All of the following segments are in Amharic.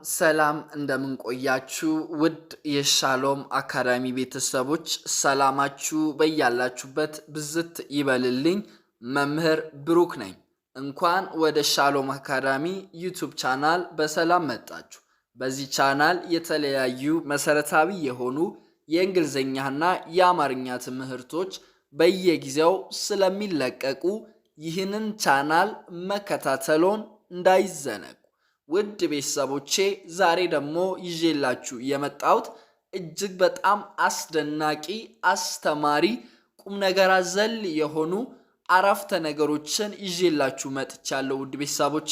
ሰላም እንደምን ቆያችሁ ውድ የሻሎም አካዳሚ ቤተሰቦች ሰላማችሁ በያላችሁበት ብዝት ይበልልኝ። መምህር ብሩክ ነኝ። እንኳን ወደ ሻሎም አካዳሚ ዩቲዩብ ቻናል በሰላም መጣችሁ። በዚህ ቻናል የተለያዩ መሰረታዊ የሆኑ የእንግሊዝኛና የአማርኛ ትምህርቶች በየጊዜው ስለሚለቀቁ ይህንን ቻናል መከታተሎን እንዳይዘነጉ። ውድ ቤተሰቦቼ ዛሬ ደግሞ ይዤላችሁ የመጣሁት እጅግ በጣም አስደናቂ አስተማሪ ቁም ነገር አዘል የሆኑ አረፍተ ነገሮችን ይዤላችሁ መጥቻለሁ። ውድ ቤተሰቦቼ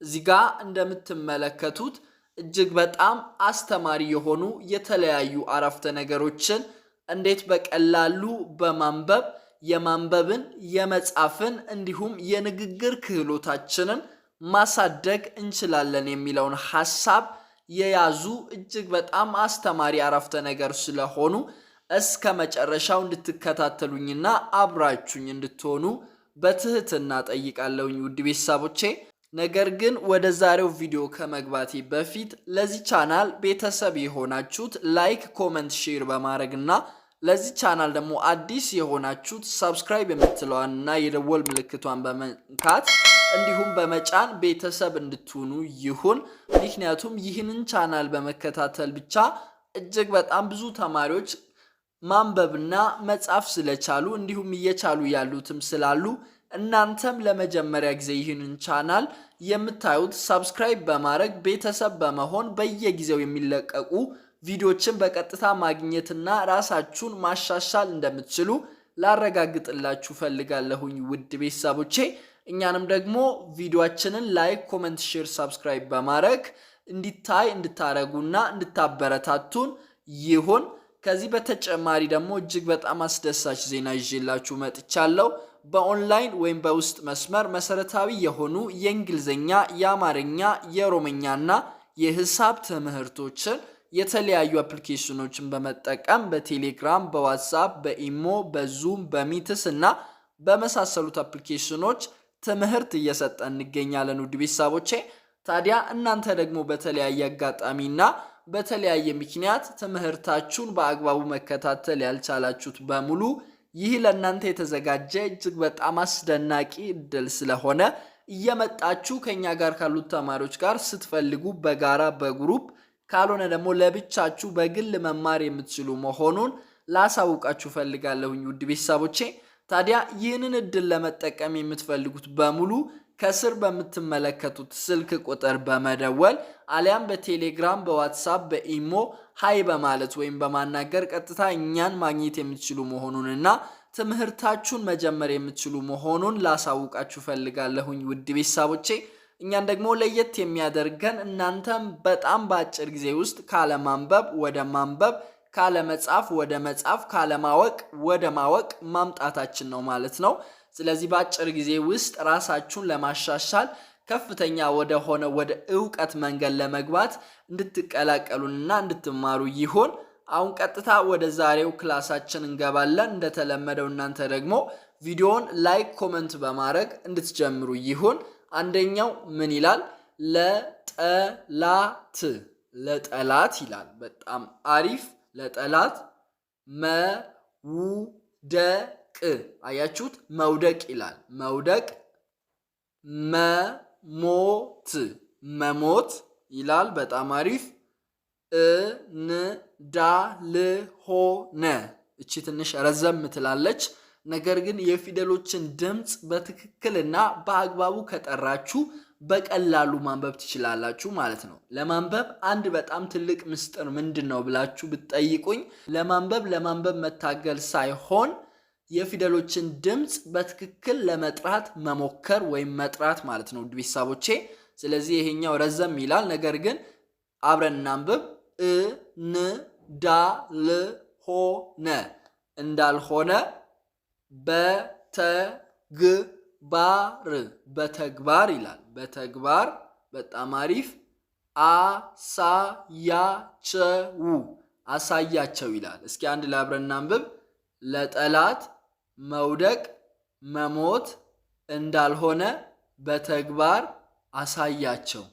እዚህ ጋር እንደምትመለከቱት እጅግ በጣም አስተማሪ የሆኑ የተለያዩ አረፍተ ነገሮችን እንዴት በቀላሉ በማንበብ የማንበብን የመጻፍን እንዲሁም የንግግር ክህሎታችንን ማሳደግ እንችላለን የሚለውን ሐሳብ የያዙ እጅግ በጣም አስተማሪ አረፍተ ነገር ስለሆኑ እስከ መጨረሻው እንድትከታተሉኝና አብራችሁኝ እንድትሆኑ በትህትና ጠይቃለሁኝ ውድ ቤተሰቦቼ። ነገር ግን ወደ ዛሬው ቪዲዮ ከመግባቴ በፊት ለዚህ ቻናል ቤተሰብ የሆናችሁት ላይክ፣ ኮመንት፣ ሼር በማድረግና ለዚህ ቻናል ደግሞ አዲስ የሆናችሁት ሰብስክራይብ የምትለዋንና የደወል ምልክቷን በመንካት እንዲሁም በመጫን ቤተሰብ እንድትሆኑ ይሁን። ምክንያቱም ይህንን ቻናል በመከታተል ብቻ እጅግ በጣም ብዙ ተማሪዎች ማንበብና መጻፍ ስለቻሉ እንዲሁም እየቻሉ ያሉትም ስላሉ እናንተም ለመጀመሪያ ጊዜ ይህንን ቻናል የምታዩት ሰብስክራይብ በማድረግ ቤተሰብ በመሆን በየጊዜው የሚለቀቁ ቪዲዮችን በቀጥታ ማግኘትና ራሳችሁን ማሻሻል እንደምትችሉ ላረጋግጥላችሁ ፈልጋለሁኝ ውድ ቤተሰቦቼ። እኛንም ደግሞ ቪዲዮአችንን ላይክ፣ ኮመንት፣ ሼር፣ ሰብስክራይብ በማድረግ እንድታረጉና እንድታበረታቱን ይሁን። ከዚህ በተጨማሪ ደግሞ እጅግ በጣም አስደሳች ዜና ይዤላችሁ መጥቻለሁ። በኦንላይን ወይም በውስጥ መስመር መሰረታዊ የሆኑ የእንግሊዝኛ፣ የአማርኛ፣ የኦሮምኛና የሂሳብ ትምህርቶችን የተለያዩ አፕሊኬሽኖችን በመጠቀም በቴሌግራም፣ በዋትስአፕ፣ በኢሞ፣ በዙም፣ በሚትስ እና በመሳሰሉት አፕሊኬሽኖች ትምህርት እየሰጠን እንገኛለን ውድ ቤተሰቦቼ። ታዲያ እናንተ ደግሞ በተለያየ አጋጣሚና በተለያየ ምክንያት ትምህርታችሁን በአግባቡ መከታተል ያልቻላችሁት በሙሉ ይህ ለእናንተ የተዘጋጀ እጅግ በጣም አስደናቂ እድል ስለሆነ እየመጣችሁ ከኛ ጋር ካሉት ተማሪዎች ጋር ስትፈልጉ በጋራ በግሩፕ ካልሆነ ደግሞ ለብቻችሁ በግል መማር የምትችሉ መሆኑን ላሳውቃችሁ ፈልጋለሁኝ ውድ ቤተሰቦቼ። ታዲያ ይህንን እድል ለመጠቀም የምትፈልጉት በሙሉ ከስር በምትመለከቱት ስልክ ቁጥር በመደወል አሊያም በቴሌግራም፣ በዋትስአፕ፣ በኢሞ ሃይ በማለት ወይም በማናገር ቀጥታ እኛን ማግኘት የምትችሉ መሆኑንና ትምህርታችሁን መጀመር የምትችሉ መሆኑን ላሳውቃችሁ ፈልጋለሁኝ ውድ ቤተሰቦቼ። እኛን ደግሞ ለየት የሚያደርገን እናንተም በጣም በአጭር ጊዜ ውስጥ ካለማንበብ ወደ ማንበብ፣ ካለመጻፍ ወደ መጻፍ፣ ካለማወቅ ወደ ማወቅ ማምጣታችን ነው ማለት ነው። ስለዚህ በአጭር ጊዜ ውስጥ ራሳችሁን ለማሻሻል ከፍተኛ ወደ ሆነ ወደ ዕውቀት መንገድ ለመግባት እንድትቀላቀሉንና እንድትማሩ ይሁን። አሁን ቀጥታ ወደ ዛሬው ክላሳችን እንገባለን። እንደተለመደው እናንተ ደግሞ ቪዲዮውን ላይክ፣ ኮመንት በማድረግ እንድትጀምሩ ይሁን። አንደኛው ምን ይላል? ለጠላት ይላል። በጣም አሪፍ። ለጠላት መውደቅ። አያችሁት? መውደቅ ይላል። መውደቅ። መሞት ይላል። በጣም አሪፍ። እንዳልሆነ። እቺ ትንሽ ረዘም ትላለች። ነገር ግን የፊደሎችን ድምጽ በትክክልና በአግባቡ ከጠራችሁ በቀላሉ ማንበብ ትችላላችሁ ማለት ነው። ለማንበብ አንድ በጣም ትልቅ ምስጢር ምንድነው ብላችሁ ብትጠይቁኝ ለማንበብ መታገል ሳይሆን የፊደሎችን ድምጽ በትክክል ለመጥራት መሞከር ወይም መጥራት ማለት ነው ውድ ቤተሰቦቼ። ስለዚህ ይሄኛው ረዘም ይላል። ነገር ግን አብረን እናንብብ። እንዳልሆነ በተግባር ይላል። በተግባር። በጣም አሪፍ። አሳያቸው ይላል። እስኪ አንድ ላይ አብረን እናንብብ። ለጠላት መውደቅ መሞት እንዳልሆነ በተግባር አሳያቸው።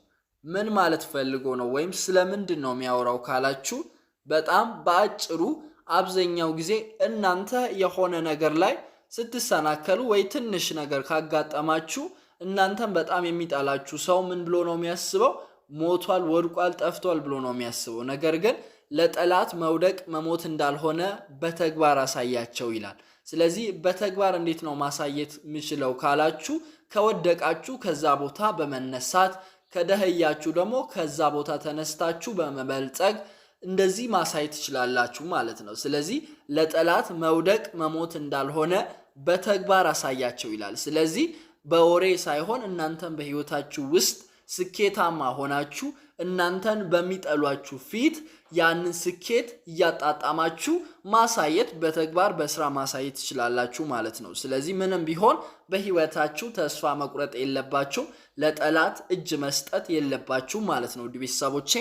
ምን ማለት ፈልጎ ነው ወይም ስለምንድን ነው የሚያወራው ካላችሁ በጣም በአጭሩ አብዛኛው ጊዜ እናንተ የሆነ ነገር ላይ ስትሰናከሉ ወይ ትንሽ ነገር ካጋጠማችሁ እናንተም በጣም የሚጣላችሁ ሰው ምን ብሎ ነው የሚያስበው? ሞቷል፣ ወድቋል፣ ጠፍቷል ብሎ ነው የሚያስበው። ነገር ግን ለጠላት መውደቅ መሞት እንዳልሆነ በተግባር አሳያቸው ይላል። ስለዚህ በተግባር እንዴት ነው ማሳየት የምችለው ካላችሁ ከወደቃችሁ ከዛ ቦታ በመነሳት ከደህያችሁ ደግሞ ከዛ ቦታ ተነስታችሁ በመበልጸግ እንደዚህ ማሳየት ትችላላችሁ ማለት ነው። ስለዚህ ለጠላት መውደቅ መሞት እንዳልሆነ በተግባር አሳያቸው ይላል። ስለዚህ በወሬ ሳይሆን እናንተን በህይወታችሁ ውስጥ ስኬታማ ሆናችሁ እናንተን በሚጠሏችሁ ፊት ያንን ስኬት እያጣጣማችሁ ማሳየት በተግባር በስራ ማሳየት ትችላላችሁ ማለት ነው። ስለዚህ ምንም ቢሆን በህይወታችሁ ተስፋ መቁረጥ የለባችሁ፣ ለጠላት እጅ መስጠት የለባችሁ ማለት ነው። ውድ ቤተሰቦቼ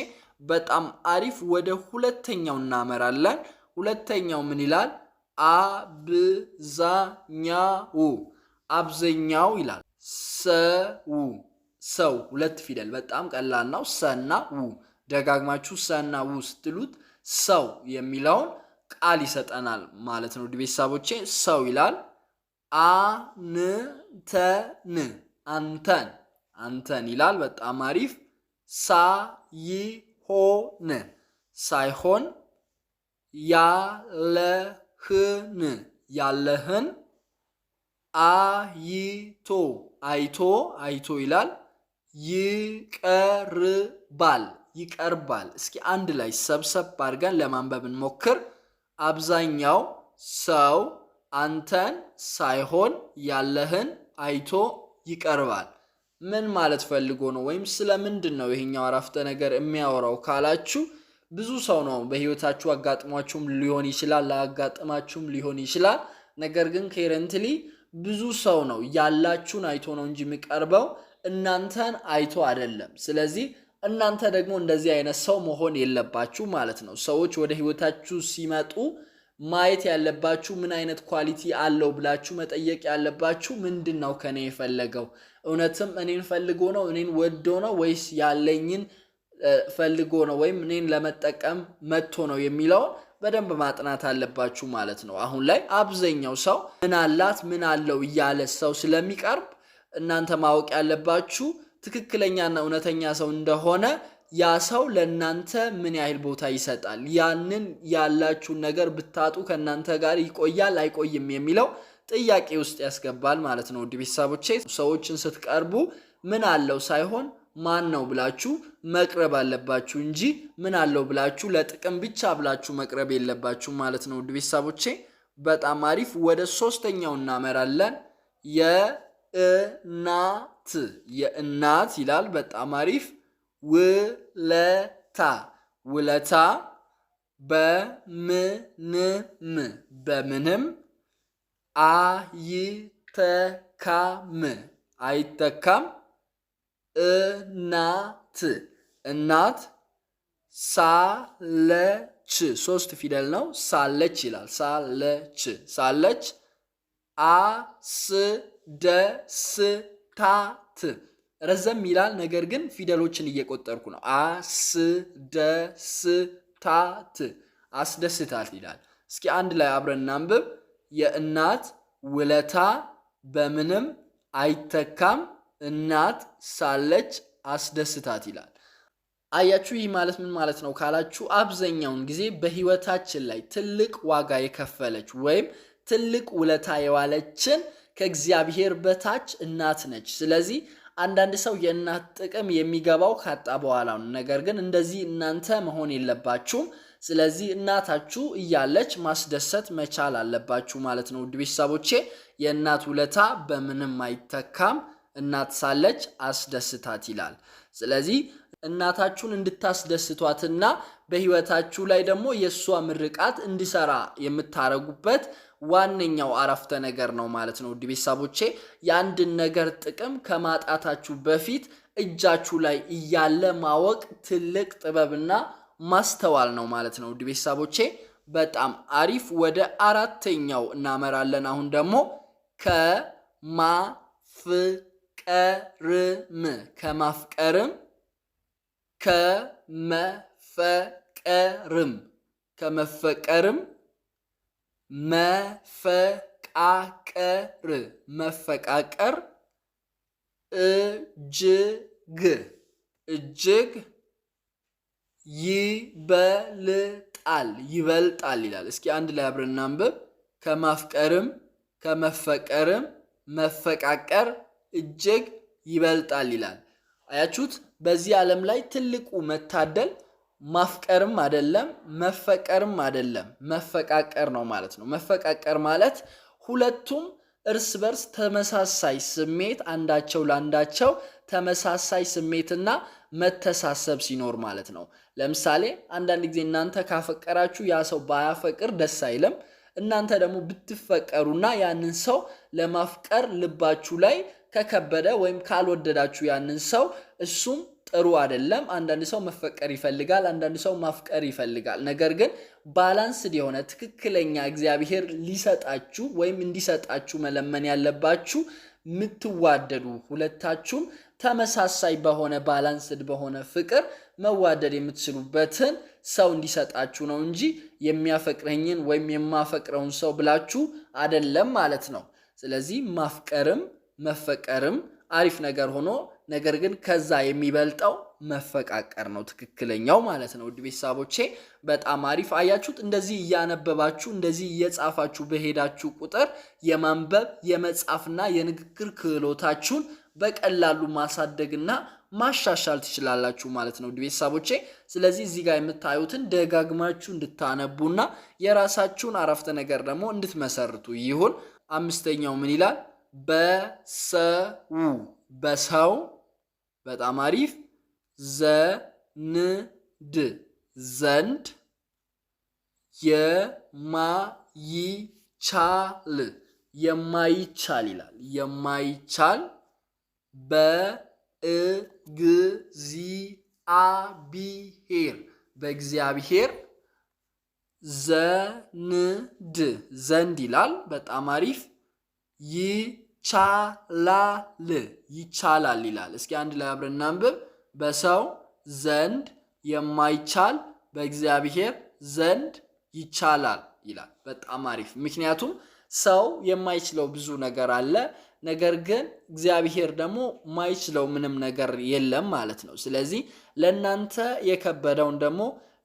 በጣም አሪፍ። ወደ ሁለተኛው እናመራለን። ሁለተኛው ምን ይላል? አብዛኛው አብዛኛው ይላል። ሰው ሁለት ፊደል በጣም ቀላል ነው። ሰና ው ደጋግማችሁ ሰና ው ስትሉት ሰው የሚለውን ቃል ይሰጠናል ማለት ነው። ቤተሰቦቼ ሰው ይላል። አንተን ይላል። በጣም አሪፍ። ሳይሆን ያለህን አይቶ ይላል። ይቀርባል። እስኪ አንድ ላይ ሰብሰብ አድርገን ለማንበብ እንሞክር። አብዛኛው ሰው አንተን ሳይሆን ያለህን አይቶ ይቀርባል። ምን ማለት ፈልጎ ነው ወይም ስለምንድን ነው ይሄኛው አረፍተ ነገር የሚያወራው ካላችሁ ብዙ ሰው ነው በህይወታችሁ አጋጥሟችሁም ሊሆን ይችላል፣ ላጋጥማችሁም ሊሆን ይችላል። ነገር ግን ከረንትሊ ብዙ ሰው ነው ያላችሁን አይቶ ነው እንጂ የሚቀርበው እናንተን አይቶ አይደለም። ስለዚህ እናንተ ደግሞ እንደዚህ አይነት ሰው መሆን የለባችሁ ማለት ነው። ሰዎች ወደ ህይወታችሁ ሲመጡ ማየት ያለባችሁ ምን አይነት ኳሊቲ አለው ብላችሁ መጠየቅ ያለባችሁ ምንድነው ከኔ የፈለገው? እውነትም እኔን ፈልጎ ነው፣ እኔን ወዶ ነው ወይስ ያለኝን ፈልጎ ነው ወይም እኔን ለመጠቀም መጥቶ ነው የሚለውን በደንብ ማጥናት አለባችሁ ማለት ነው። አሁን ላይ አብዛኛው ሰው ምን አላት ምን አለው እያለ ሰው ስለሚቀርብ እናንተ ማወቅ ያለባችሁ ትክክለኛና እውነተኛ ሰው እንደሆነ ያ ሰው ለእናንተ ምን ያህል ቦታ ይሰጣል፣ ያንን ያላችሁን ነገር ብታጡ ከእናንተ ጋር ይቆያል አይቆይም የሚለው ጥያቄ ውስጥ ያስገባል ማለት ነው። ውድ ቤተሰቦቼ ሰዎችን ስትቀርቡ ምን አለው ሳይሆን ማን ነው ብላችሁ መቅረብ አለባችሁ እንጂ ምን አለው ብላችሁ ለጥቅም ብቻ ብላችሁ መቅረብ የለባችሁ ማለት ነው። ውድ ቤተሰቦቼ በጣም አሪፍ። ወደ ሶስተኛው እናመራለን። የእናት ይላል። በጣም አሪፍ። ውለታ በምንም አይተካም። እናት ሳለች ሶስት ፊደል ነው። ሳለች ይላል። ሳለች አስደስታት ረዘም ይላል። ነገር ግን ፊደሎችን እየቆጠርኩ ነው። አስደስታት ይላል። እስኪ አንድ ላይ አብረን እናንብብ። የእናት ውለታ በምንም አይተካም፣ እናት ሳለች አስደስታት ይላል። አያችሁ፣ ይህ ማለት ምን ማለት ነው ካላችሁ አብዛኛውን ጊዜ በህይወታችን ላይ ትልቅ ዋጋ የከፈለች ወይም ትልቅ ውለታ የዋለችን ከእግዚአብሔር በታች እናት ነች። ስለዚህ አንዳንድ ሰው የእናት ጥቅም የሚገባው ካጣ በኋላ ነው። ነገር ግን እንደዚህ እናንተ መሆን የለባችሁም። ስለዚህ እናታችሁ እያለች ማስደሰት መቻል አለባችሁ ማለት ነው። ውድ ቤተሰቦቼ የእናት ውለታ በምንም አይተካም፣ እናት ሳለች አስደስታት ይላል። ስለዚህ እናታችሁን እንድታስደስቷትና በህይወታችሁ ላይ ደግሞ የእሷ ምርቃት እንዲሰራ የምታረጉበት ዋነኛው አረፍተ ነገር ነው ማለት ነው። ውድ ቤተሰቦቼ የአንድን ነገር ጥቅም ከማጣታችሁ በፊት እጃችሁ ላይ እያለ ማወቅ ትልቅ ጥበብና ማስተዋል ነው ማለት ነው። ውድ ቤተሰቦቼ በጣም አሪፍ። ወደ አራተኛው እናመራለን። አሁን ደግሞ ከማፍቀርም ከማፍቀርም ከመፈቀርም ከመፈቀርም መፈቃቀር መፈቃቀር እጅግ እጅግ ይበልጣል ይበልጣል ይላል። እስኪ አንድ ላይ አብረን እናንብብ። ከማፍቀርም ከመፈቀርም መፈቃቀር እጅግ ይበልጣል ይላል። አያችሁት? በዚህ ዓለም ላይ ትልቁ መታደል ማፍቀርም አይደለም መፈቀርም አይደለም መፈቃቀር ነው ማለት ነው። መፈቃቀር ማለት ሁለቱም እርስ በርስ ተመሳሳይ ስሜት አንዳቸው ለአንዳቸው ተመሳሳይ ስሜትና መተሳሰብ ሲኖር ማለት ነው። ለምሳሌ አንዳንድ ጊዜ እናንተ ካፈቀራችሁ ያ ሰው ባያፈቅር ደስ አይልም። እናንተ ደግሞ ብትፈቀሩና ያንን ሰው ለማፍቀር ልባችሁ ላይ ከከበደ ወይም ካልወደዳችሁ ያንን ሰው እሱም ጥሩ አይደለም። አንዳንድ ሰው መፈቀር ይፈልጋል፣ አንዳንድ ሰው ማፍቀር ይፈልጋል። ነገር ግን ባላንስድ የሆነ ትክክለኛ እግዚአብሔር ሊሰጣችሁ ወይም እንዲሰጣችሁ መለመን ያለባችሁ የምትዋደዱ ሁለታችሁም ተመሳሳይ በሆነ ባላንስድ በሆነ ፍቅር መዋደድ የምትችሉበትን ሰው እንዲሰጣችሁ ነው እንጂ የሚያፈቅረኝን ወይም የማፈቅረውን ሰው ብላችሁ አይደለም ማለት ነው። ስለዚህ ማፍቀርም መፈቀርም አሪፍ ነገር ሆኖ ነገር ግን ከዛ የሚበልጠው መፈቃቀር ነው ትክክለኛው ማለት ነው። ውድ ቤተሰቦቼ በጣም አሪፍ አያችሁት። እንደዚህ እያነበባችሁ እንደዚህ እየጻፋችሁ በሄዳችሁ ቁጥር የማንበብ የመጻፍና የንግግር ክህሎታችሁን በቀላሉ ማሳደግና ማሻሻል ትችላላችሁ ማለት ነው ውድ ቤተሰቦቼ። ስለዚህ እዚህ ጋር የምታዩትን ደጋግማችሁ እንድታነቡና የራሳችሁን አረፍተ ነገር ደግሞ እንድትመሰርቱ ይሁን። አምስተኛው ምን ይላል? በሰው በሰው በጣም አሪፍ ዘንድ ዘንድ የማይቻል የማይቻል ይላል። የማይቻል በእግዚአብሔር በእግዚአብሔር ዘንድ ዘንድ ይላል። በጣም አሪፍ ይቻላል ይቻላል ይላል። እስኪ አንድ ላይ አብረን እናንብብ። በሰው ዘንድ የማይቻል በእግዚአብሔር ዘንድ ይቻላል ይላል። በጣም አሪፍ። ምክንያቱም ሰው የማይችለው ብዙ ነገር አለ፣ ነገር ግን እግዚአብሔር ደግሞ ማይችለው ምንም ነገር የለም ማለት ነው። ስለዚህ ለእናንተ የከበደውን ደግሞ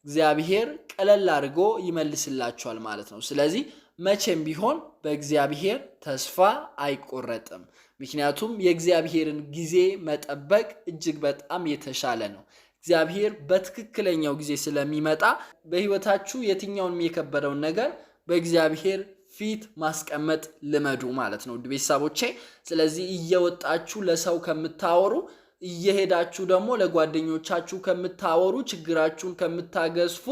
እግዚአብሔር ቀለል አድርጎ ይመልስላችኋል ማለት ነው። ስለዚህ መቼም ቢሆን በእግዚአብሔር ተስፋ አይቆረጥም። ምክንያቱም የእግዚአብሔርን ጊዜ መጠበቅ እጅግ በጣም የተሻለ ነው። እግዚአብሔር በትክክለኛው ጊዜ ስለሚመጣ በሕይወታችሁ የትኛውንም የከበደውን ነገር በእግዚአብሔር ፊት ማስቀመጥ ልመዱ ማለት ነው ውድ ቤተሰቦቼ። ስለዚህ እየወጣችሁ ለሰው ከምታወሩ እየሄዳችሁ ደግሞ ለጓደኞቻችሁ ከምታወሩ ችግራችሁን ከምታገዝፉ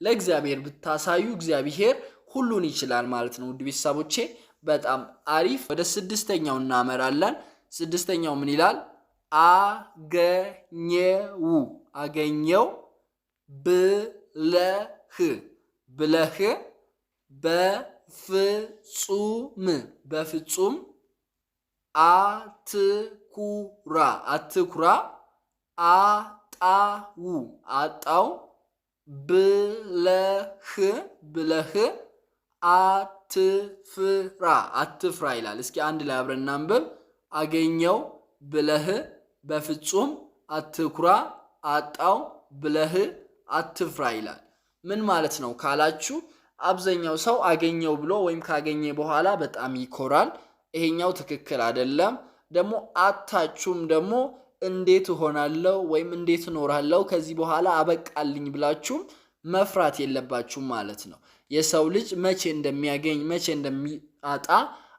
ለእግዚአብሔር ብታሳዩ እግዚአብሔር ሁሉን ይችላል ማለት ነው ውድ ቤተሰቦቼ። በጣም አሪፍ። ወደ ስድስተኛው እናመራለን። ስድስተኛው ምን ይላል? አገኘው አገኘው ብለህ ብለህ በፍጹም በፍጹም አትኩራ አትኩራ አጣው አጣው ብለህ ብለህ አትፍራ አትፍራ ይላል። እስኪ አንድ ላይ አብረን እናንብብ። አገኘው ብለህ በፍጹም አትኩራ አጣው ብለህ አትፍራ ይላል። ምን ማለት ነው ካላችሁ አብዛኛው ሰው አገኘው ብሎ ወይም ካገኘ በኋላ በጣም ይኮራል። ይሄኛው ትክክል አይደለም። ደግሞ አታችሁም ደግሞ እንዴት እሆናለሁ ወይም እንዴት እኖራለሁ ከዚህ በኋላ አበቃልኝ ብላችሁም መፍራት የለባችሁም ማለት ነው። የሰው ልጅ መቼ እንደሚያገኝ መቼ እንደሚያጣ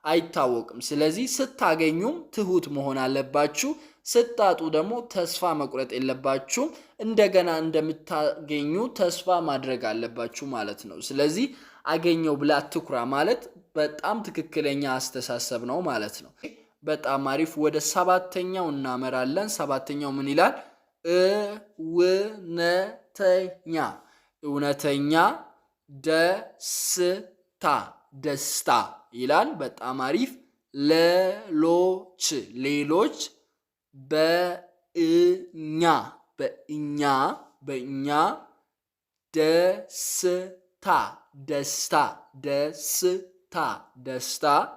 አይታወቅም። ስለዚህ ስታገኙም ትሁት መሆን አለባችሁ፣ ስታጡ ደግሞ ተስፋ መቁረጥ የለባችሁም። እንደገና እንደምታገኙ ተስፋ ማድረግ አለባችሁ ማለት ነው። ስለዚህ አገኘው ብላ አትኩራ ማለት በጣም ትክክለኛ አስተሳሰብ ነው ማለት ነው። በጣም አሪፍ። ወደ ሰባተኛው እናመራለን። ሰባተኛው ምን ይላል? እውነተኛ እውነተኛ ደስታ ደስታ ይላል። በጣም አሪፍ። ሌሎች በእኛ ደስታ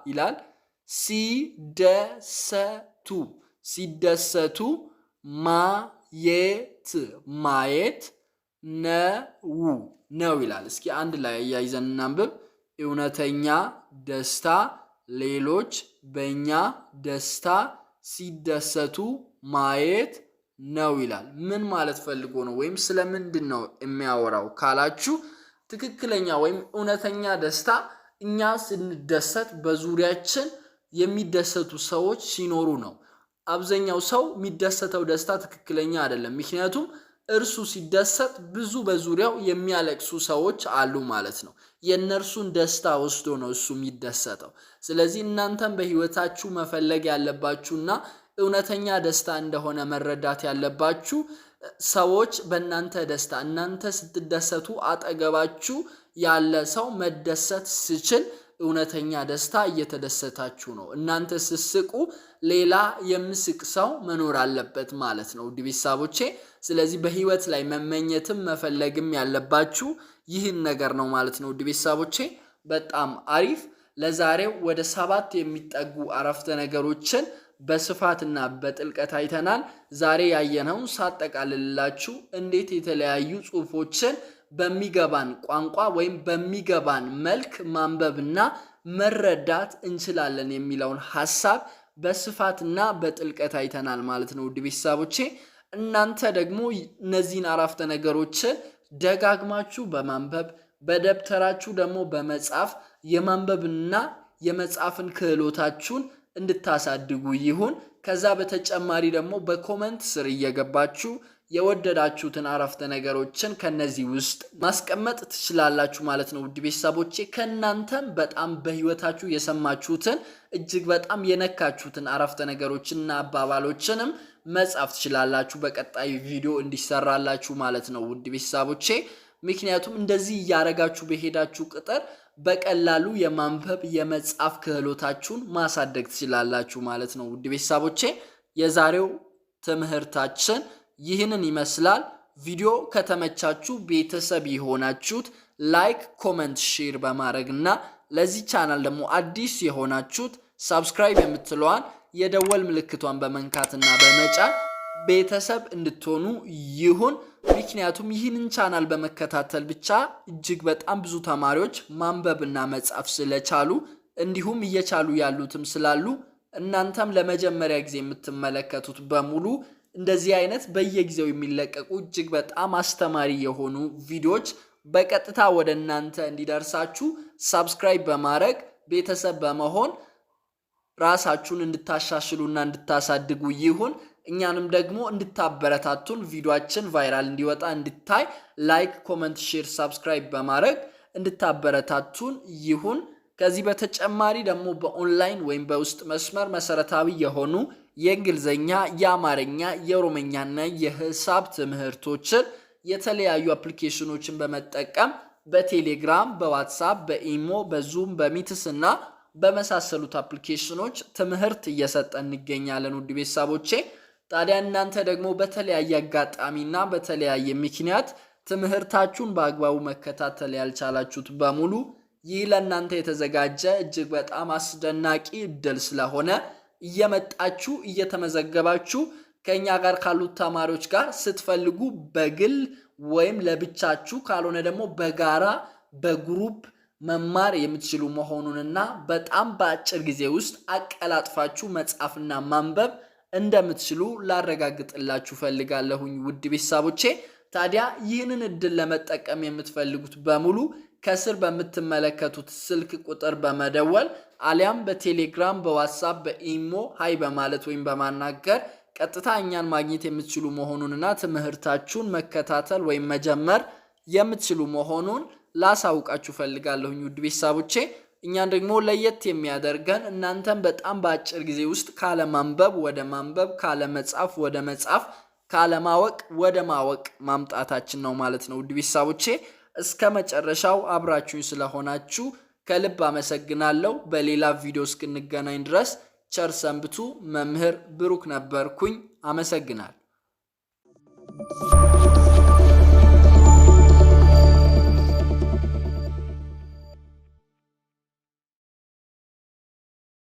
ይላል። ሲደሰቱ ማየት ነው ይላል። እስኪ አንድ ላይ አያይዘን እናንብብ። እውነተኛ ደስታ ሌሎች በእኛ ደስታ ሲደሰቱ ማየት ነው ይላል። ምን ማለት ፈልጎ ነው ወይም ስለምንድን ነው የሚያወራው ካላችሁ ትክክለኛ ወይም እውነተኛ ደስታ እኛ ስንደሰት በዙሪያችን የሚደሰቱ ሰዎች ሲኖሩ ነው። አብዛኛው ሰው የሚደሰተው ደስታ ትክክለኛ አይደለም። ምክንያቱም እርሱ ሲደሰት ብዙ በዙሪያው የሚያለቅሱ ሰዎች አሉ ማለት ነው። የእነርሱን ደስታ ወስዶ ነው እሱ የሚደሰተው። ስለዚህ እናንተም በህይወታችሁ መፈለግ ያለባችሁና እውነተኛ ደስታ እንደሆነ መረዳት ያለባችሁ ሰዎች በእናንተ ደስታ እናንተ ስትደሰቱ አጠገባችሁ ያለ ሰው መደሰት ሲችል እውነተኛ ደስታ እየተደሰታችሁ ነው። እናንተ ስትስቁ ሌላ የሚስቅ ሰው መኖር አለበት ማለት ነው ውድ ቤተሰቦቼ። ስለዚህ በህይወት ላይ መመኘትም መፈለግም ያለባችሁ ይህን ነገር ነው ማለት ነው ውድ ቤተሰቦቼ። በጣም አሪፍ። ለዛሬው ወደ 7 የሚጠጉ አረፍተ ነገሮችን በስፋትና በጥልቀት አይተናል። ዛሬ ያየነውን ሳጠቃልላችሁ እንዴት የተለያዩ ጽሁፎችን በሚገባን ቋንቋ ወይም በሚገባን መልክ ማንበብና መረዳት እንችላለን የሚለውን ሐሳብ በስፋትና በጥልቀት አይተናል ማለት ነው ውድ ቤተሰቦቼ። እናንተ ደግሞ እነዚህን አረፍተ ነገሮችን ደጋግማችሁ በማንበብ በደብተራችሁ ደግሞ በመጻፍ የማንበብና የመጻፍን ክህሎታችሁን እንድታሳድጉ ይሁን። ከዛ በተጨማሪ ደግሞ በኮመንት ስር እየገባችሁ የወደዳችሁትን አረፍተ ነገሮችን ከነዚህ ውስጥ ማስቀመጥ ትችላላችሁ ማለት ነው ውድ ቤተሰቦቼ። ከናንተም በጣም በህይወታችሁ የሰማችሁትን እጅግ በጣም የነካችሁትን አረፍተ ነገሮችንና አባባሎችንም መጻፍ ትችላላችሁ በቀጣይ ቪዲዮ እንዲሰራላችሁ ማለት ነው ውድ ቤተሰቦቼ። ምክንያቱም እንደዚህ እያረጋችሁ በሄዳችሁ ቁጥር በቀላሉ የማንበብ የመጻፍ ክህሎታችሁን ማሳደግ ትችላላችሁ ማለት ነው ውድ ቤተሰቦቼ። የዛሬው ትምህርታችን ይህንን ይመስላል። ቪዲዮ ከተመቻችሁ ቤተሰብ የሆናችሁት ላይክ፣ ኮመንት፣ ሼር በማድረግና ለዚህ ቻናል ደግሞ አዲስ የሆናችሁት ሰብስክራይብ የምትለዋን የደወል ምልክቷን በመንካትና በመጫን ቤተሰብ እንድትሆኑ ይሁን። ምክንያቱም ይህንን ቻናል በመከታተል ብቻ እጅግ በጣም ብዙ ተማሪዎች ማንበብና መጻፍ ስለቻሉ እንዲሁም እየቻሉ ያሉትም ስላሉ እናንተም ለመጀመሪያ ጊዜ የምትመለከቱት በሙሉ እንደዚህ አይነት በየጊዜው የሚለቀቁ እጅግ በጣም አስተማሪ የሆኑ ቪዲዮዎች በቀጥታ ወደ እናንተ እንዲደርሳችሁ ሰብስክራይብ በማድረግ ቤተሰብ በመሆን ራሳችሁን እንድታሻሽሉና እንድታሳድጉ ይሁን። እኛንም ደግሞ እንድታበረታቱን ቪዲዮአችን ቫይራል እንዲወጣ እንድታይ ላይክ፣ ኮመንት፣ ሼር፣ ሰብስክራይብ በማድረግ እንድታበረታቱን ይሁን። ከዚህ በተጨማሪ ደግሞ በኦንላይን ወይም በውስጥ መስመር መሰረታዊ የሆኑ የእንግሊዘኛ፣ የአማርኛ፣ የኦሮምኛና የሂሳብ ትምህርቶችን የተለያዩ አፕሊኬሽኖችን በመጠቀም በቴሌግራም፣ በዋትስአፕ፣ በኢሞ፣ በዙም፣ በሚትስ እና በመሳሰሉት አፕሊኬሽኖች ትምህርት እየሰጠን እንገኛለን ውድ ቤተሰቦቼ። ታዲያ እናንተ ደግሞ በተለያየ አጋጣሚና በተለያየ ምክንያት ትምህርታችሁን በአግባቡ መከታተል ያልቻላችሁት በሙሉ ይህ ለእናንተ የተዘጋጀ እጅግ በጣም አስደናቂ እድል ስለሆነ እየመጣችሁ እየተመዘገባችሁ ከኛ ጋር ካሉት ተማሪዎች ጋር ስትፈልጉ በግል ወይም ለብቻችሁ ካልሆነ ደግሞ በጋራ በግሩፕ መማር የምትችሉ መሆኑንና በጣም በአጭር ጊዜ ውስጥ አቀላጥፋችሁ መጻፍና ማንበብ እንደምትችሉ ላረጋግጥላችሁ ፈልጋለሁኝ ውድ ቤተሰቦቼ። ታዲያ ይህንን እድል ለመጠቀም የምትፈልጉት በሙሉ ከስር በምትመለከቱት ስልክ ቁጥር በመደወል አሊያም በቴሌግራም፣ በዋትስአፕ፣ በኢሞ ሃይ በማለት ወይም በማናገር ቀጥታ እኛን ማግኘት የምትችሉ መሆኑንና ትምህርታችሁን መከታተል ወይም መጀመር የምትችሉ መሆኑን ላሳውቃችሁ ፈልጋለሁኝ ውድ ቤተሰቦቼ። እኛን ደግሞ ለየት የሚያደርገን እናንተም በጣም በአጭር ጊዜ ውስጥ ካለ ማንበብ ወደ ማንበብ፣ ካለ መጻፍ ወደ መጻፍ፣ ካለማወቅ ወደ ማወቅ ማምጣታችን ነው ማለት ነው። ውድ ቤተሰቦቼ እስከ መጨረሻው አብራችሁኝ ስለሆናችሁ ከልብ አመሰግናለሁ። በሌላ ቪዲዮ እስክንገናኝ ድረስ ቸር ሰንብቱ። መምህር ብሩክ ነበርኩኝ። አመሰግናለሁ።